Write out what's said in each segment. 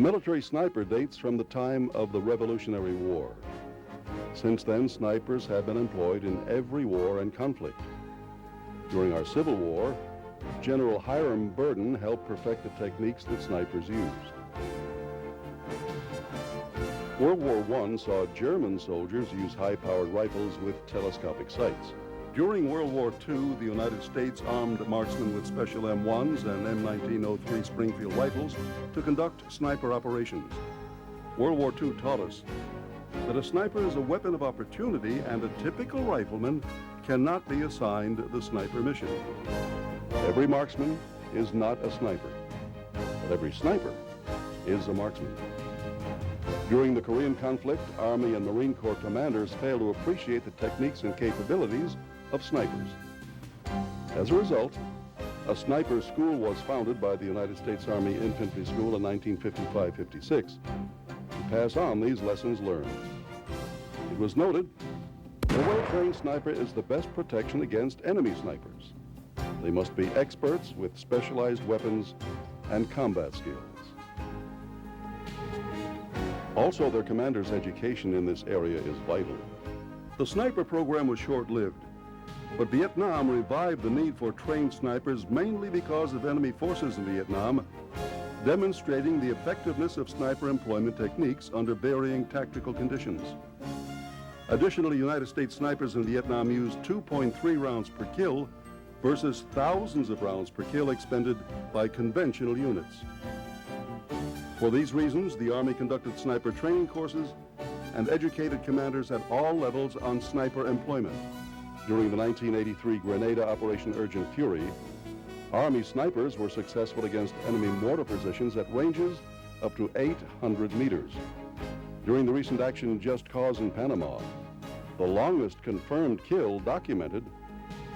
The military sniper dates from the time of the Revolutionary War. Since then, snipers have been employed in every war and conflict. During our Civil War, General Hiram Burton helped perfect the techniques that snipers used. World War I saw German soldiers use high-powered rifles with telescopic sights. During World War II, the United States armed marksmen with special M1s and M1903 Springfield rifles to conduct sniper operations. World War II taught us that a sniper is a weapon of opportunity, and a typical rifleman cannot be assigned the sniper mission. Every marksman is not a sniper, but every sniper is a marksman. During the Korean conflict, Army and Marine Corps commanders failed to appreciate the techniques and capabilities of snipers. As a result, a sniper school was founded by the United States Army Infantry School in 1955-56 to pass on these lessons learned. It was noted, a well-trained sniper is the best protection against enemy snipers. They must be experts with specialized weapons and combat skills. Also, their commander's education in this area is vital. The sniper program was short-lived, but Vietnam revived the need for trained snipers mainly because of enemy forces in Vietnam, demonstrating the effectiveness of sniper employment techniques under varying tactical conditions. Additionally, United States snipers in Vietnam used 2.3 rounds per kill versus thousands of rounds per kill expended by conventional units. For these reasons, the Army conducted sniper training courses and educated commanders at all levels on sniper employment. During the 1983 Grenada Operation Urgent Fury, Army snipers were successful against enemy mortar positions at ranges up to 800 meters. During the recent action Just Cause in Panama, the longest confirmed kill documented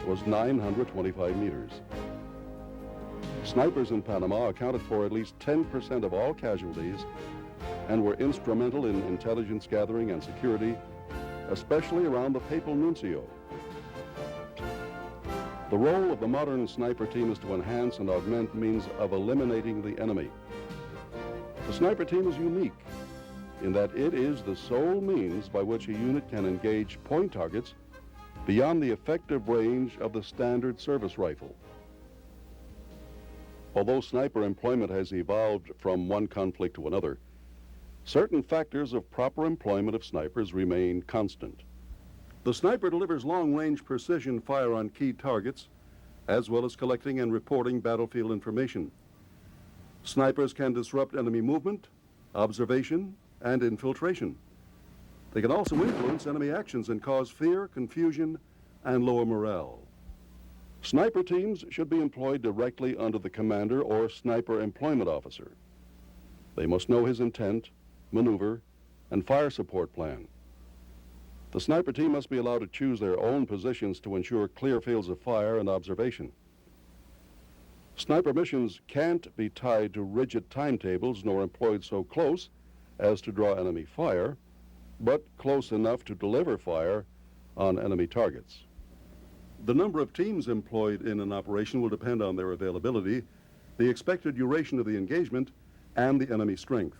was 925 meters. Snipers in Panama accounted for at least 10% of all casualties and were instrumental in intelligence gathering and security, especially around the Papal Nuncio. The role of the modern sniper team is to enhance and augment means of eliminating the enemy. The sniper team is unique in that it is the sole means by which a unit can engage point targets beyond the effective range of the standard service rifle. Although sniper employment has evolved from one conflict to another, certain factors of proper employment of snipers remain constant. The sniper delivers long-range precision fire on key targets, as well as collecting and reporting battlefield information. Snipers can disrupt enemy movement, observation, and infiltration. They can also influence enemy actions and cause fear, confusion, and lower morale. Sniper teams should be employed directly under the commander or sniper employment officer. They must know his intent, maneuver, and fire support plan. The sniper team must be allowed to choose their own positions to ensure clear fields of fire and observation. Sniper missions can't be tied to rigid timetables nor employed so close as to draw enemy fire, but close enough to deliver fire on enemy targets. The number of teams employed in an operation will depend on their availability, the expected duration of the engagement, and the enemy strength.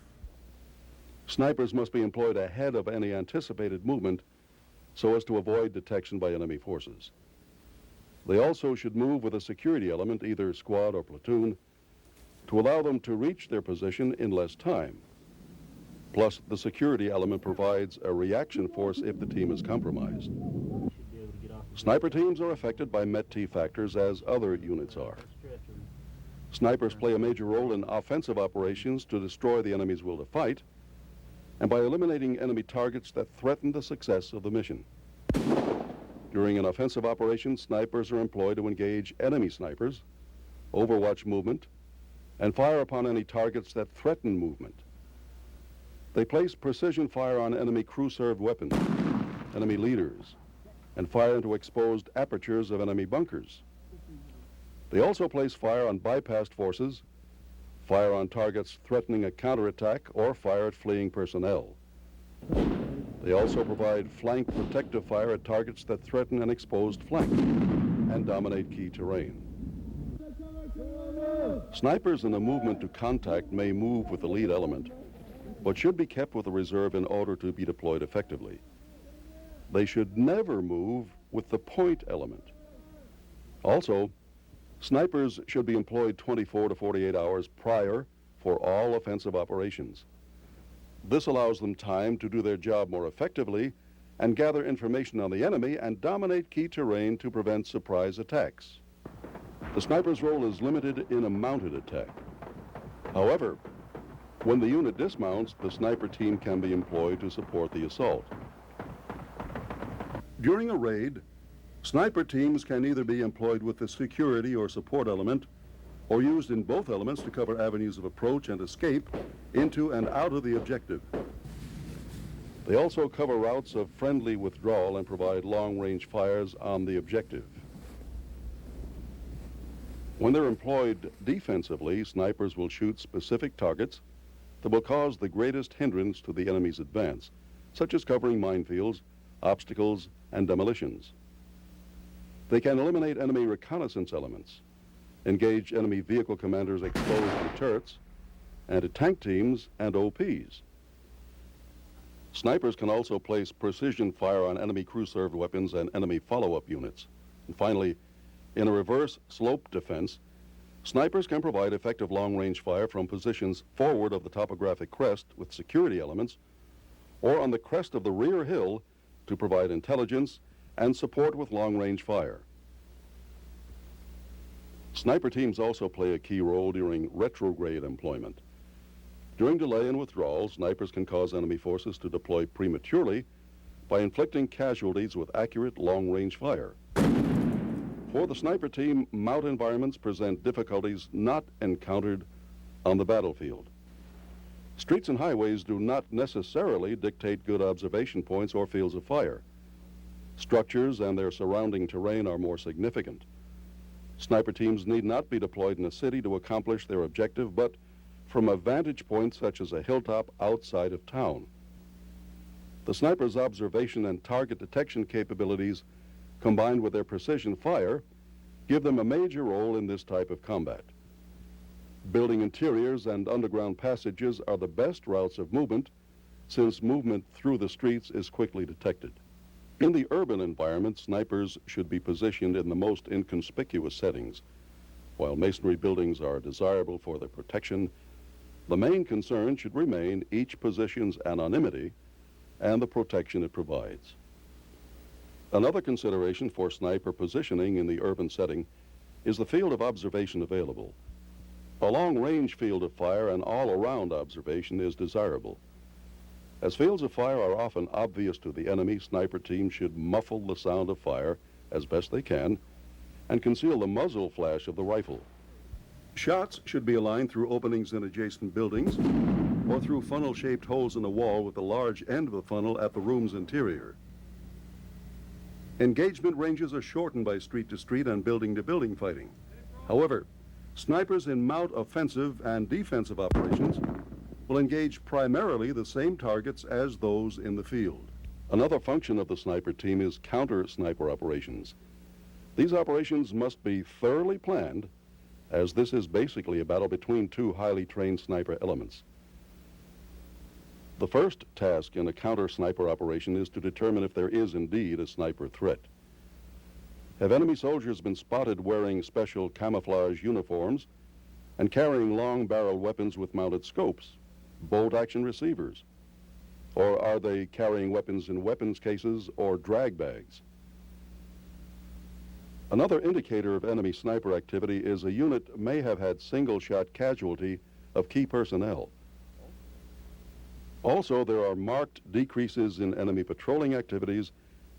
Snipers must be employed ahead of any anticipated movement so as to avoid detection by enemy forces. They also should move with a security element, either squad or platoon, to allow them to reach their position in less time. Plus, the security element provides a reaction force if the team is compromised. Sniper teams are affected by MET-T factors as other units are. Snipers play a major role in offensive operations to destroy the enemy's will to fight, and by eliminating enemy targets that threaten the success of the mission. During an offensive operation, snipers are employed to engage enemy snipers, overwatch movement, and fire upon any targets that threaten movement. They place precision fire on enemy crew-served weapons, enemy leaders, and fire into exposed apertures of enemy bunkers. They also place fire on bypassed forces, fire on targets threatening a counterattack, or fire at fleeing personnel. They also provide flank protective fire at targets that threaten an exposed flank and dominate key terrain. Snipers in a movement to contact may move with the lead element, but should be kept with a reserve in order to be deployed effectively. They should never move with the point element. Also, snipers should be employed 24 to 48 hours prior for all offensive operations. This allows them time to do their job more effectively and gather information on the enemy and dominate key terrain to prevent surprise attacks. The sniper's role is limited in a mounted attack. However, when the unit dismounts, the sniper team can be employed to support the assault. During a raid, sniper teams can either be employed with the security or support element or used in both elements to cover avenues of approach and escape into and out of the objective. They also cover routes of friendly withdrawal and provide long-range fires on the objective. When they're employed defensively, snipers will shoot specific targets that will cause the greatest hindrance to the enemy's advance, such as covering minefields, obstacles, and demolitions. They can eliminate enemy reconnaissance elements, engage enemy vehicle commanders exposed to turrets, and to tank teams and OPs. Snipers can also place precision fire on enemy crew-served weapons and enemy follow-up units. And finally, in a reverse slope defense, snipers can provide effective long-range fire from positions forward of the topographic crest with security elements, or on the crest of the rear hill to provide intelligence and support with long-range fire. Sniper teams also play a key role during retrograde employment. During delay and withdrawal, snipers can cause enemy forces to deploy prematurely by inflicting casualties with accurate long-range fire. For the sniper team, mount environments present difficulties not encountered on the battlefield. Streets and highways do not necessarily dictate good observation points or fields of fire. Structures and their surrounding terrain are more significant. Sniper teams need not be deployed in a city to accomplish their objective, but from a vantage point such as a hilltop outside of town. The sniper's observation and target detection capabilities, combined with their precision fire, give them a major role in this type of combat. Building interiors and underground passages are the best routes of movement, since movement through the streets is quickly detected. In the urban environment, snipers should be positioned in the most inconspicuous settings. While masonry buildings are desirable for their protection, the main concern should remain each position's anonymity and the protection it provides. Another consideration for sniper positioning in the urban setting is the field of observation available. A long-range field of fire and all-around observation is desirable. As fields of fire are often obvious to the enemy, sniper teams should muffle the sound of fire as best they can and conceal the muzzle flash of the rifle. Shots should be aligned through openings in adjacent buildings or through funnel-shaped holes in the wall with the large end of the funnel at the room's interior. Engagement ranges are shortened by street-to-street and building-to-building fighting. However, snipers in mount offensive and defensive operations will engage primarily the same targets as those in the field. Another function of the sniper team is counter-sniper operations. These operations must be thoroughly planned, as this is basically a battle between two highly trained sniper elements. The first task in a counter-sniper operation is to determine if there is indeed a sniper threat. Have enemy soldiers been spotted wearing special camouflage uniforms and carrying long-barreled weapons with mounted scopes, bolt-action receivers? Or are they carrying weapons in weapons cases or drag bags? Another indicator of enemy sniper activity is a unit may have had single-shot casualty of key personnel. Also, there are marked decreases in enemy patrolling activities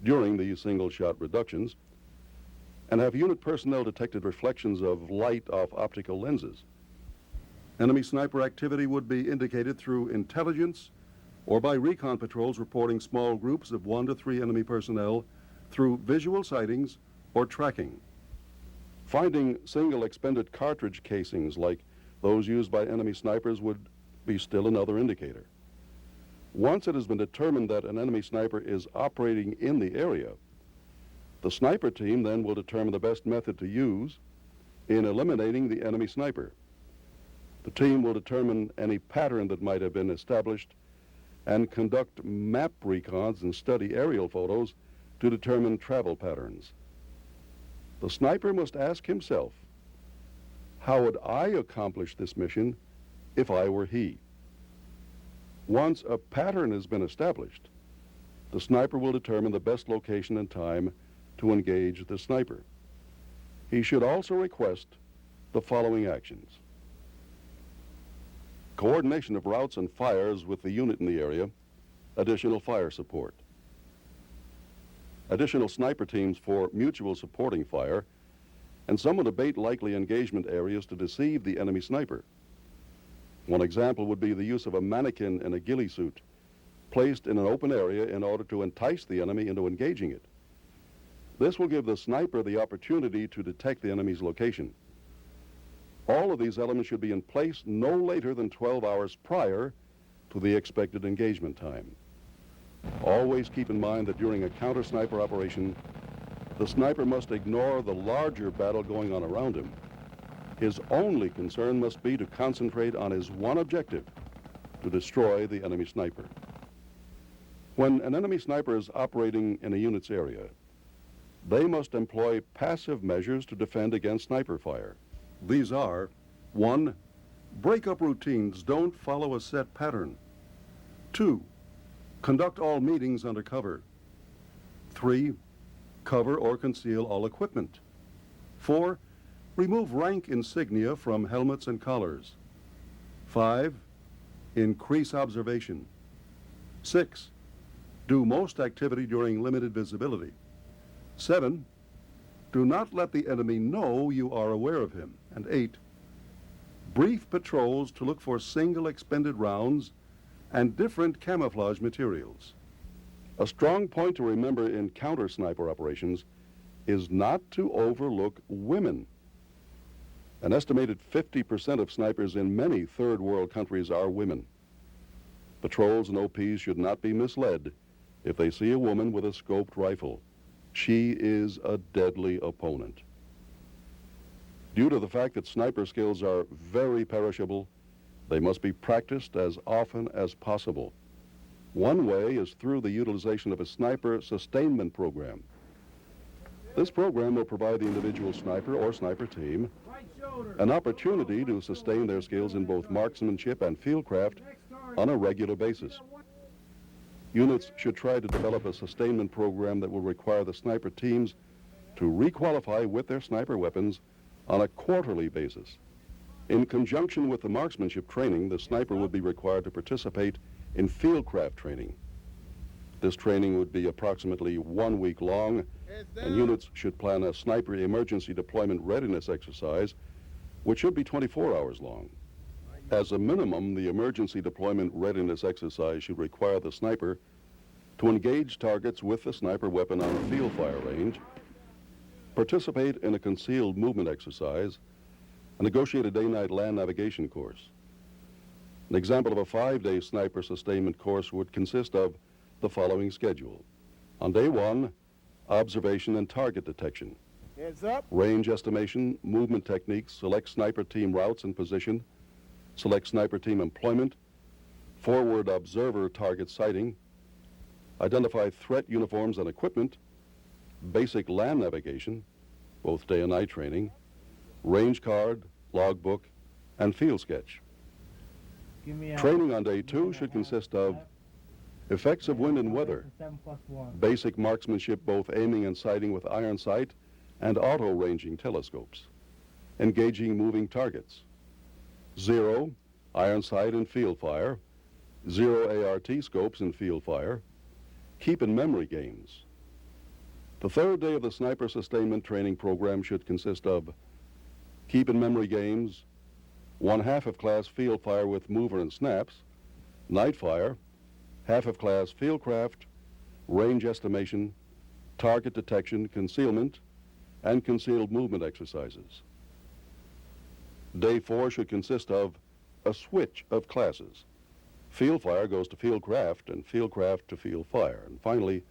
during these single-shot reductions, and have unit personnel detected reflections of light off optical lenses. Enemy sniper activity would be indicated through intelligence or by recon patrols reporting small groups of 1 to 3 enemy personnel through visual sightings or tracking. Finding single expended cartridge casings like those used by enemy snipers would be still another indicator. Once it has been determined that an enemy sniper is operating in the area, the sniper team then will determine the best method to use in eliminating the enemy sniper. The team will determine any pattern that might have been established and conduct map recons and study aerial photos to determine travel patterns. The sniper must ask himself, how would I accomplish this mission if I were he? Once a pattern has been established, the sniper will determine the best location and time to engage the sniper. He should also request the following actions: coordination of routes and fires with the unit in the area, additional fire support, additional sniper teams for mutual supporting fire, and some will debate likely engagement areas to deceive the enemy sniper. One example would be the use of a mannequin in a ghillie suit placed in an open area in order to entice the enemy into engaging it. This will give the sniper the opportunity to detect the enemy's location. All of these elements should be in place no later than 12 hours prior to the expected engagement time. Always keep in mind that during a counter-sniper operation, the sniper must ignore the larger battle going on around him. His only concern must be to concentrate on his one objective, to destroy the enemy sniper. When an enemy sniper is operating in a unit's area, they must employ passive measures to defend against sniper fire. These are: 1. Breakup routines don't follow a set pattern. 2. Conduct all meetings under cover. 3. Cover or conceal all equipment. 4. Remove rank insignia from helmets and collars. 5. Increase observation. 6. Do most activity during limited visibility. 7. Do not let the enemy know you are aware of him. And 8. Brief patrols to look for single expended rounds and different camouflage materials. A strong point to remember in counter-sniper operations is not to overlook women. An estimated 50% of snipers in many third world countries are women. Patrols and OPs should not be misled if they see a woman with a scoped rifle. She is a deadly opponent. Due to the fact that sniper skills are very perishable, they must be practiced as often as possible. One way is through the utilization of a sniper sustainment program. This program will provide the individual sniper or sniper team an opportunity to sustain their skills in both marksmanship and fieldcraft on a regular basis. Units should try to develop a sustainment program that will require the sniper teams to requalify with their sniper weapons on a quarterly basis. In conjunction with the marksmanship training, the sniper would be required to participate in fieldcraft training. This training would be approximately 1 week long, and units should plan a sniper emergency deployment readiness exercise, which should be 24 hours long. As a minimum, the emergency deployment readiness exercise should require the sniper to engage targets with the sniper weapon on a field fire range, participate in a concealed movement exercise, and negotiate a day-night land navigation course. An example of a 5-day sniper sustainment course would consist of the following schedule. On day 1, observation and target detection. Heads up. Range estimation, movement techniques, select sniper team routes and position, select sniper team employment, forward observer target sighting, identify threat uniforms and equipment, basic land navigation, both day and night training, range card, logbook, and field sketch. Training on day 2 should consist of effects of wind and weather, basic marksmanship, both aiming and sighting with iron sight and auto-ranging telescopes, engaging moving targets, 0, iron sight and field fire, 0 ART scopes in field fire, keep in memory games. The 3rd day of the sniper sustainment training program should consist of keep in memory games, 1/2 of class field fire with mover and snaps, night fire, 1/2 of class fieldcraft, range estimation, target detection, concealment, and concealed movement exercises. Day 4 should consist of a switch of classes. Field fire goes to fieldcraft and fieldcraft to field fire. And finally,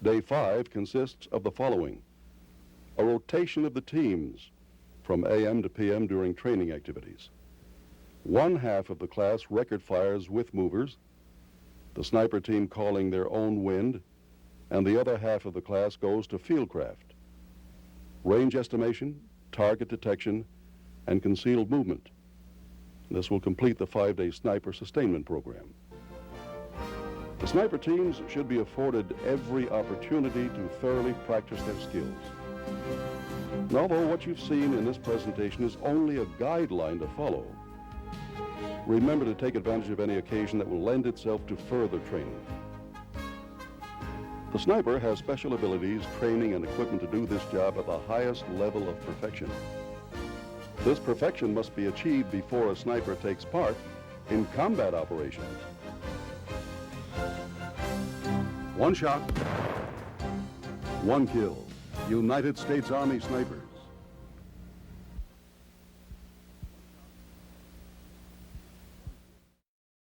day 5 consists of the following: a rotation of the teams from AM to PM during training activities, One half of the class record fires with movers, the sniper team calling their own wind, and the other half of the class goes to fieldcraft, range estimation, target detection, and concealed movement. This will complete the 5-day sniper sustainment program. The sniper teams should be afforded every opportunity to thoroughly practice their skills. And although what you've seen in this presentation is only a guideline to follow, remember to take advantage of any occasion that will lend itself to further training. The sniper has special abilities, training, and equipment to do this job at the highest level of perfection. This perfection must be achieved before a sniper takes part in combat operations. One shot, one kill. United States Army snipers.